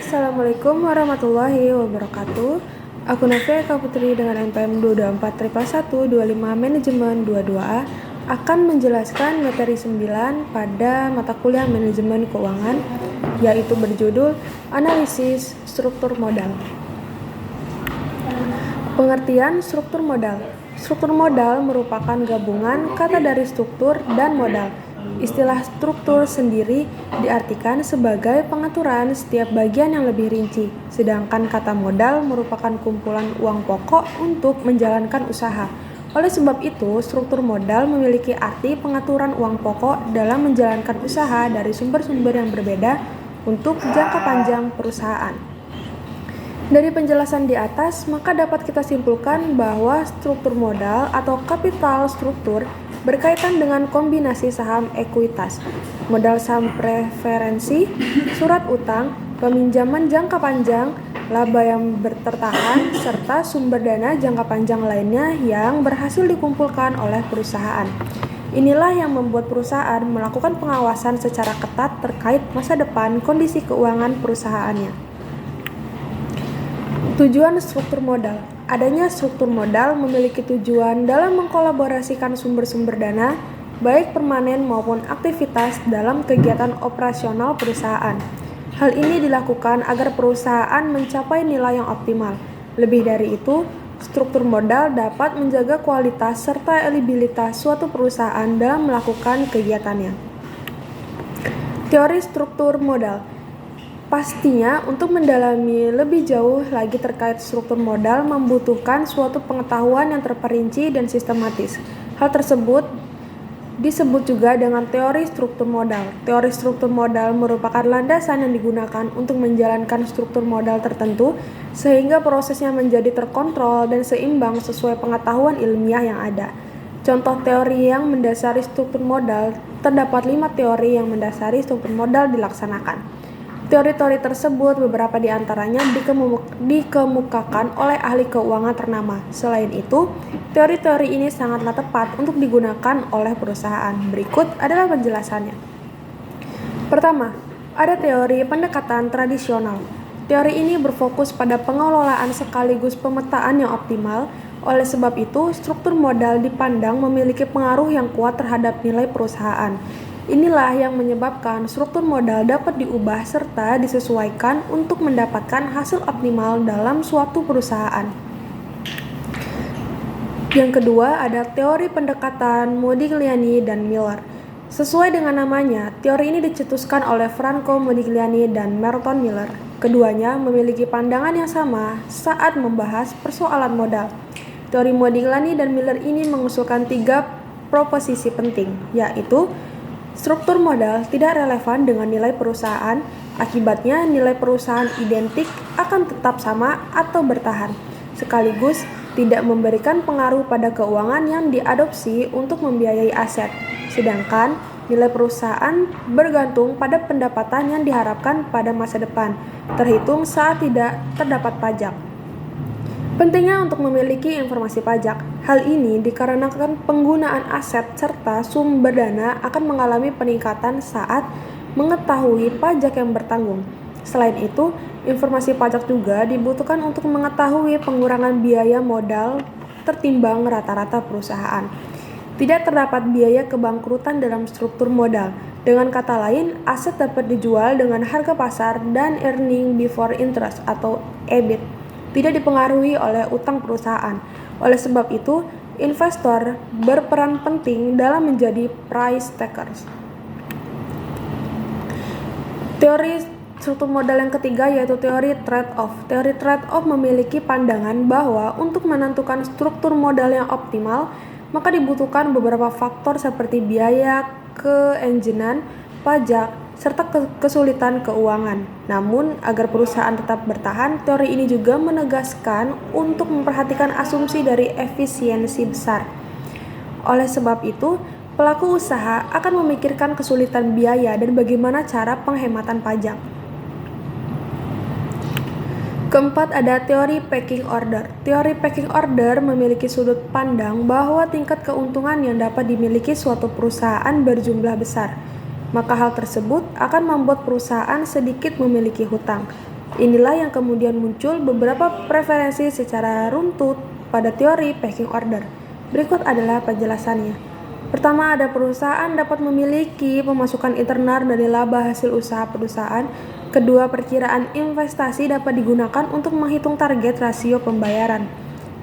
Assalamualaikum warahmatullahi wabarakatuh. Aku Novia Eka Putri dengan NPM 224-125 Manajemen 22A akan menjelaskan materi 9 pada mata kuliah Manajemen Keuangan, yaitu berjudul Analisis Struktur Modal. Pengertian struktur modal. Struktur modal merupakan gabungan kata dari struktur dan modal. Istilah struktur sendiri diartikan sebagai pengaturan setiap bagian yang lebih rinci, sedangkan kata modal merupakan kumpulan uang pokok untuk menjalankan usaha. Oleh sebab itu, struktur modal memiliki arti pengaturan uang pokok dalam menjalankan usaha dari sumber-sumber yang berbeda untuk jangka panjang perusahaan. Dari penjelasan di atas, maka dapat kita simpulkan bahwa struktur modal atau kapital struktur berkaitan dengan kombinasi saham ekuitas, modal saham preferensi, surat utang, peminjaman jangka panjang, laba yang bertertahan, serta sumber dana jangka panjang lainnya yang berhasil dikumpulkan oleh perusahaan. Inilah yang membuat perusahaan melakukan pengawasan secara ketat terkait masa depan kondisi keuangan perusahaannya. Tujuan struktur modal. Adanya struktur modal memiliki tujuan dalam mengkolaborasikan sumber-sumber dana, baik permanen maupun aktivitas dalam kegiatan operasional perusahaan. Hal ini dilakukan agar perusahaan mencapai nilai yang optimal. Lebih dari itu, struktur modal dapat menjaga kualitas serta eligibilitas suatu perusahaan dalam melakukan kegiatannya. Teori struktur modal. Pastinya, untuk mendalami lebih jauh lagi terkait struktur modal membutuhkan suatu pengetahuan yang terperinci dan sistematis. Hal tersebut disebut juga dengan teori struktur modal. Teori struktur modal merupakan landasan yang digunakan untuk menjalankan struktur modal tertentu sehingga prosesnya menjadi terkontrol dan seimbang sesuai pengetahuan ilmiah yang ada. Contoh teori yang mendasari struktur modal, terdapat 5 teori yang mendasari struktur modal dilaksanakan. Teori-teori tersebut beberapa di antaranya dikemukakan oleh ahli keuangan ternama. Selain itu, teori-teori ini sangatlah tepat untuk digunakan oleh perusahaan. Berikut adalah penjelasannya. Pertama, ada teori pendekatan tradisional. Teori ini berfokus pada pengelolaan sekaligus pemetaan yang optimal. Oleh sebab itu, struktur modal dipandang memiliki pengaruh yang kuat terhadap nilai perusahaan. Inilah yang menyebabkan struktur modal dapat diubah serta disesuaikan untuk mendapatkan hasil optimal dalam suatu perusahaan. Yang kedua, ada teori pendekatan Modigliani dan Miller. Sesuai dengan namanya, teori ini dicetuskan oleh Franco Modigliani dan Merton Miller. Keduanya memiliki pandangan yang sama saat membahas persoalan modal. Teori Modigliani dan Miller ini mengusulkan 3 proposisi penting, yaitu struktur modal tidak relevan dengan nilai perusahaan, akibatnya nilai perusahaan identik akan tetap sama atau bertahan, sekaligus tidak memberikan pengaruh pada keuangan yang diadopsi untuk membiayai aset, sedangkan nilai perusahaan bergantung pada pendapatan yang diharapkan pada masa depan, terhitung saat tidak terdapat pajak. Pentingnya untuk memiliki informasi pajak. Hal ini dikarenakan penggunaan aset serta sumber dana akan mengalami peningkatan saat mengetahui pajak yang bertanggung. Selain itu, informasi pajak juga dibutuhkan untuk mengetahui pengurangan biaya modal tertimbang rata-rata perusahaan. Tidak terdapat biaya kebangkrutan dalam struktur modal. Dengan kata lain, aset dapat dijual dengan harga pasar dan earning before interest atau EBIT tidak dipengaruhi oleh utang perusahaan. Oleh sebab itu, investor berperan penting dalam menjadi price takers. Teori struktur modal yang ketiga yaitu teori trade-off. Teori trade-off memiliki pandangan bahwa untuk menentukan struktur modal yang optimal, maka dibutuhkan beberapa faktor seperti biaya keenginean, pajak, serta kesulitan keuangan. Namun, agar perusahaan tetap bertahan, teori ini juga menegaskan untuk memperhatikan asumsi dari efisiensi besar. Oleh sebab itu, pelaku usaha akan memikirkan kesulitan biaya dan bagaimana cara penghematan pajak. Keempat, ada teori pecking order. Teori pecking order memiliki sudut pandang bahwa tingkat keuntungan yang dapat dimiliki suatu perusahaan berjumlah besar, maka hal tersebut akan membuat perusahaan sedikit memiliki hutang. Inilah yang kemudian muncul beberapa preferensi secara runtut pada teori pecking order. Berikut adalah penjelasannya. Pertama, ada perusahaan dapat memiliki pemasukan internal dari laba hasil usaha perusahaan. Kedua, perkiraan investasi dapat digunakan untuk menghitung target rasio pembayaran.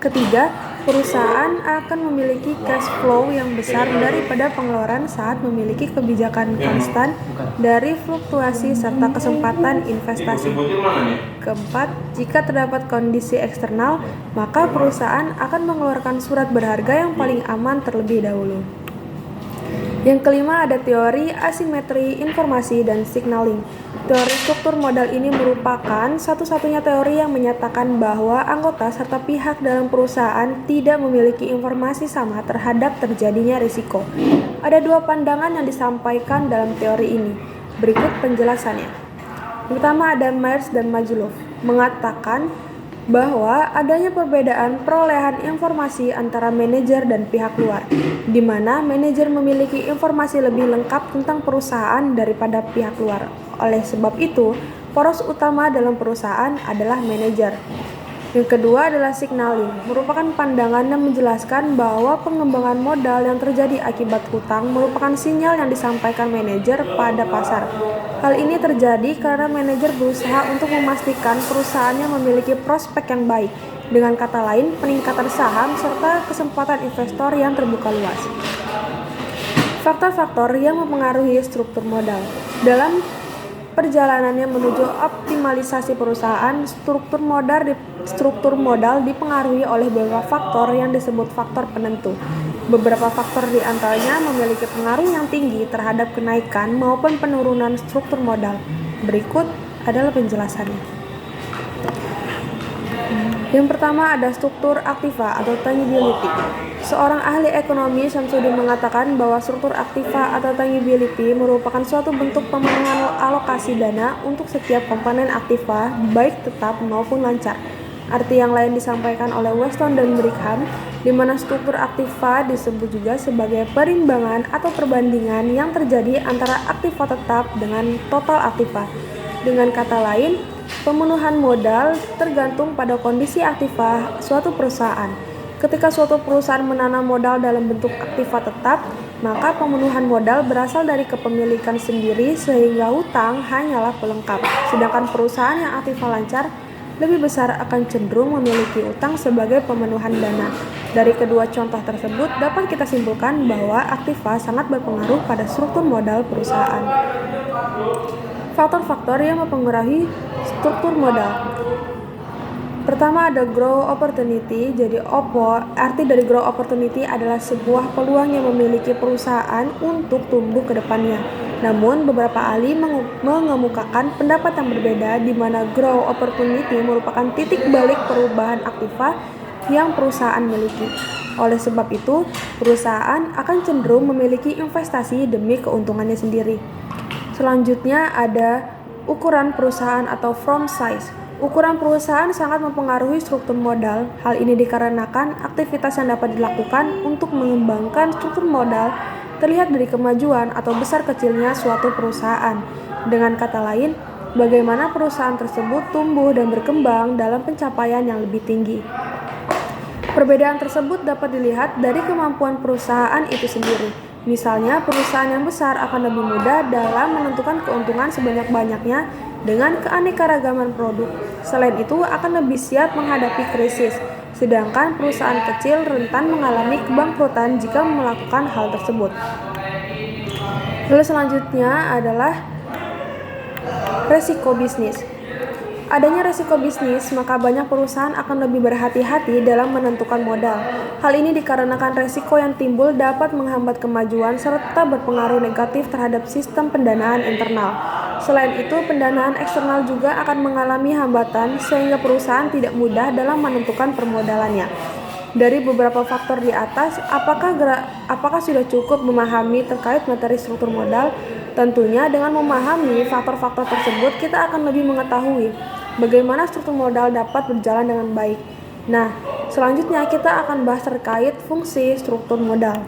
Ketiga, perusahaan akan memiliki cash flow yang besar daripada pengeluaran saat memiliki kebijakan konstan dari fluktuasi serta kesempatan investasi. Keempat, jika terdapat kondisi eksternal, maka perusahaan akan mengeluarkan surat berharga yang paling aman terlebih dahulu. Yang kelima, ada teori asimetri informasi dan signaling. Teori struktur modal ini merupakan satu-satunya teori yang menyatakan bahwa anggota serta pihak dalam perusahaan tidak memiliki informasi sama terhadap terjadinya risiko. Ada dua pandangan yang disampaikan dalam teori ini. Berikut penjelasannya. Pertama, ada Myers dan Maslov mengatakan bahwa adanya perbedaan perolehan informasi antara manajer dan pihak luar, di mana manajer memiliki informasi lebih lengkap tentang perusahaan daripada pihak luar. Oleh sebab itu, poros utama dalam perusahaan adalah manajer. Yang kedua adalah signaling, merupakan pandangan yang menjelaskan bahwa pengembangan modal yang terjadi akibat hutang merupakan sinyal yang disampaikan manajer pada pasar. Hal ini terjadi karena manajer berusaha untuk memastikan perusahaannya memiliki prospek yang baik, dengan kata lain peningkatan saham serta kesempatan investor yang terbuka luas. Faktor-faktor yang mempengaruhi struktur modal. Dalam perjalanannya menuju optimalisasi perusahaan, struktur modal dipengaruhi oleh beberapa faktor yang disebut faktor penentu. Beberapa faktor di antaranya memiliki pengaruh yang tinggi terhadap kenaikan maupun penurunan struktur modal. Berikut adalah penjelasannya. Yang pertama ada struktur aktiva atau tangibility. Seorang ahli ekonomi Syamsuddin mengatakan bahwa struktur aktiva atau tangibility merupakan suatu bentuk pemenuhan alokasi dana untuk setiap komponen aktiva, baik tetap maupun lancar. Arti yang lain disampaikan oleh Weston dan Brigham, di mana struktur aktiva disebut juga sebagai perimbangan atau perbandingan yang terjadi antara aktiva tetap dengan total aktiva. Dengan kata lain, pemenuhan modal tergantung pada kondisi aktiva suatu perusahaan. Ketika suatu perusahaan menanam modal dalam bentuk aktiva tetap, maka pemenuhan modal berasal dari kepemilikan sendiri sehingga hutang hanyalah pelengkap. Sedangkan perusahaan yang aktiva lancar lebih besar akan cenderung memiliki utang sebagai pemenuhan dana. Dari kedua contoh tersebut dapat kita simpulkan bahwa aktiva sangat berpengaruh pada struktur modal perusahaan. Faktor-faktor yang mempengaruhi struktur modal. Pertama ada grow opportunity. Jadi arti dari grow opportunity adalah sebuah peluang yang memiliki perusahaan untuk tumbuh ke depannya. Namun beberapa ahli mengemukakan pendapat yang berbeda, di mana grow opportunity merupakan titik balik perubahan aktiva yang perusahaan miliki. Oleh sebab itu, perusahaan akan cenderung memiliki investasi demi keuntungannya sendiri. Selanjutnya ada ukuran perusahaan atau firm size. Ukuran perusahaan sangat mempengaruhi struktur modal. Hal ini dikarenakan aktivitas yang dapat dilakukan untuk mengembangkan struktur modal terlihat dari kemajuan atau besar kecilnya suatu perusahaan. Dengan kata lain, bagaimana perusahaan tersebut tumbuh dan berkembang dalam pencapaian yang lebih tinggi. Perbedaan tersebut dapat dilihat dari kemampuan perusahaan itu sendiri. Misalnya, perusahaan yang besar akan lebih mudah dalam menentukan keuntungan sebanyak-banyaknya dengan keanekaragaman produk. Selain itu, akan lebih siap menghadapi krisis. Sedangkan perusahaan kecil rentan mengalami kebangkrutan jika melakukan hal tersebut. Lalu selanjutnya adalah resiko bisnis. Adanya resiko bisnis, maka banyak perusahaan akan lebih berhati-hati dalam menentukan modal. Hal ini dikarenakan resiko yang timbul dapat menghambat kemajuan serta berpengaruh negatif terhadap sistem pendanaan internal. Selain itu, pendanaan eksternal juga akan mengalami hambatan sehingga perusahaan tidak mudah dalam menentukan permodalannya. Dari beberapa faktor di atas, apakah sudah cukup memahami terkait materi struktur modal? Tentunya dengan memahami faktor-faktor tersebut, kita akan lebih mengetahui bagaimana struktur modal dapat berjalan dengan baik. Nah, selanjutnya kita akan bahas terkait fungsi struktur modal.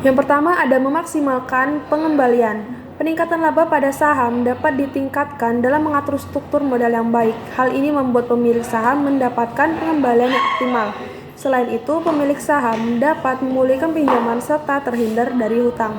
Yang pertama ada memaksimalkan pengembalian. Peningkatan laba pada saham dapat ditingkatkan dalam mengatur struktur modal yang baik. Hal ini membuat pemilik saham mendapatkan pengembalian yang optimal. Selain itu, pemilik saham dapat memulihkan pinjaman serta terhindar dari hutang.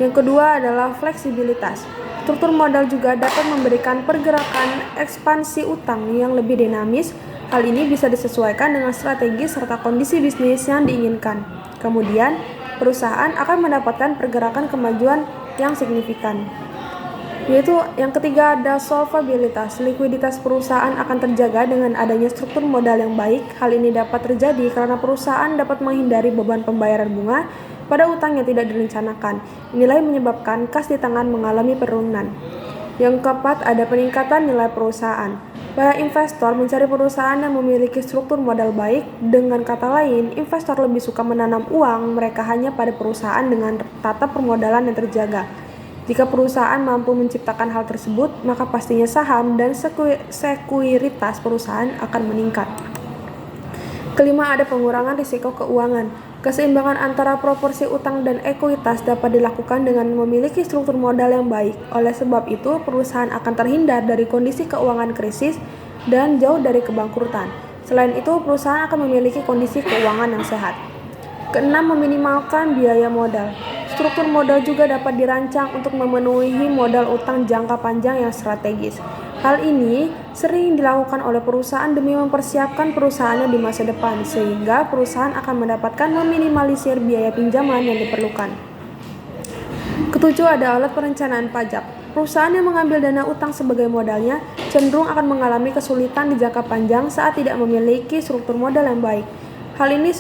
Yang kedua adalah fleksibilitas. Struktur modal juga dapat memberikan pergerakan ekspansi utang yang lebih dinamis. Hal ini bisa disesuaikan dengan strategi serta kondisi bisnis yang diinginkan. Kemudian, perusahaan akan mendapatkan pergerakan kemajuan yang signifikan. Yaitu yang ketiga ada solvabilitas. Likuiditas perusahaan akan terjaga dengan adanya struktur modal yang baik. Hal ini dapat terjadi karena perusahaan dapat menghindari beban pembayaran bunga pada utang yang tidak direncanakan. Inilah yang menyebabkan kas di tangan mengalami penurunan. Yang keempat ada peningkatan nilai perusahaan. Para investor mencari perusahaan yang memiliki struktur modal baik. Dengan kata lain, investor lebih suka menanam uang mereka hanya pada perusahaan dengan tata permodalan yang terjaga. Jika perusahaan mampu menciptakan hal tersebut, maka pastinya saham dan sekuritas perusahaan akan meningkat. Kelima ada pengurangan risiko keuangan. Keseimbangan antara proporsi utang dan ekuitas dapat dilakukan dengan memiliki struktur modal yang baik. Oleh sebab itu, perusahaan akan terhindar dari kondisi keuangan krisis dan jauh dari kebangkrutan. Selain itu, perusahaan akan memiliki kondisi keuangan yang sehat. Keenam, meminimalkan biaya modal. Struktur modal juga dapat dirancang untuk memenuhi modal utang jangka panjang yang strategis. Hal ini sering dilakukan oleh perusahaan demi mempersiapkan perusahaannya di masa depan, sehingga perusahaan akan mendapatkan meminimalisir biaya pinjaman yang diperlukan. Ketujuh ada alat perencanaan pajak. Perusahaan yang mengambil dana utang sebagai modalnya cenderung akan mengalami kesulitan di jangka panjang saat tidak memiliki struktur modal yang baik. Hal ini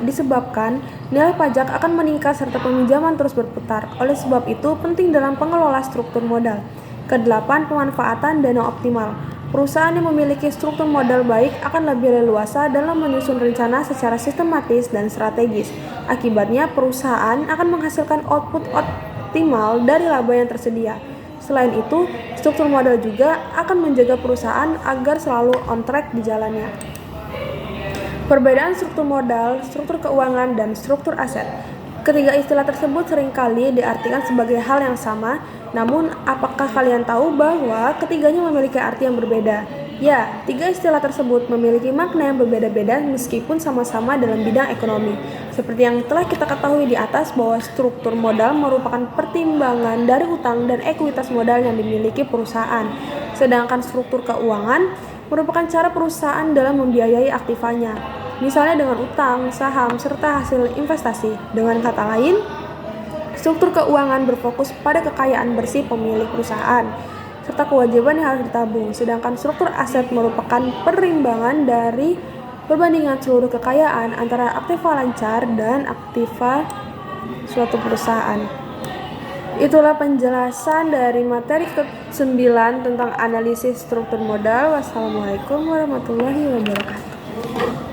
disebabkan nilai pajak akan meningkat serta peminjaman terus berputar. Oleh sebab itu, penting dalam pengelola struktur modal. Kedelapan, pemanfaatan dana optimal. Perusahaan yang memiliki struktur modal baik akan lebih leluasa dalam menyusun rencana secara sistematis dan strategis. Akibatnya, perusahaan akan menghasilkan output optimal dari laba yang tersedia. Selain itu, struktur modal juga akan menjaga perusahaan agar selalu on track di jalannya. Perbedaan struktur modal, struktur keuangan, dan struktur aset. Ketiga istilah tersebut seringkali diartikan sebagai hal yang sama, namun apakah kalian tahu bahwa ketiganya memiliki arti yang berbeda? Ya, tiga istilah tersebut memiliki makna yang berbeda-beda meskipun sama-sama dalam bidang ekonomi. Seperti yang telah kita ketahui di atas bahwa struktur modal merupakan pertimbangan dari utang dan ekuitas modal yang dimiliki perusahaan. Sedangkan struktur keuangan merupakan cara perusahaan dalam membiayai aktivanya. Misalnya dengan utang, saham, serta hasil investasi. Dengan kata lain, struktur keuangan berfokus pada kekayaan bersih pemilik perusahaan, serta kewajiban yang harus ditabung. Sedangkan struktur aset merupakan perimbangan dari perbandingan seluruh kekayaan antara aktiva lancar dan aktiva suatu perusahaan. Itulah penjelasan dari materi ke-9 tentang analisis struktur modal. Wassalamualaikum warahmatullahi wabarakatuh.